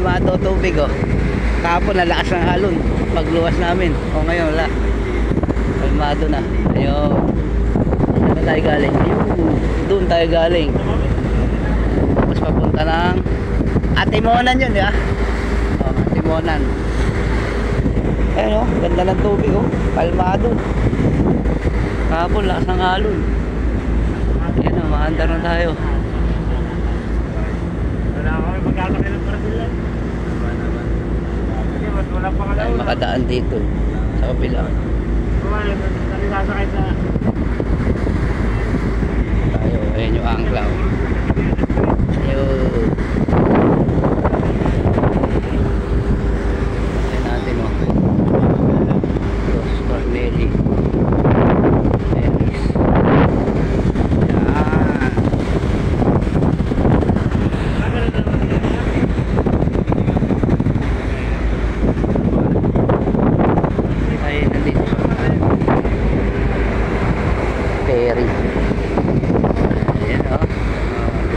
kalmado tubig oh. Kahapon nalakas ng alon pagluwas namin. O ngayon wala. Kalmado na. Ayun. Saan tayo galing? Doon tayo galing. Tapos papunta ng Atimonan yun, di ba? O, Atimonan. Ayun oh, ganda ng tubig oh. Kalmado. Kahapon lakas ng alon. Ayun oh, maandar na tayo. Wala kami magkakakil ng Brazil. Kasi mas wala pang alaw. Ay, makadaan dito sa kapila. Nalisasakay sa... Tayo, ayun yung angklaw.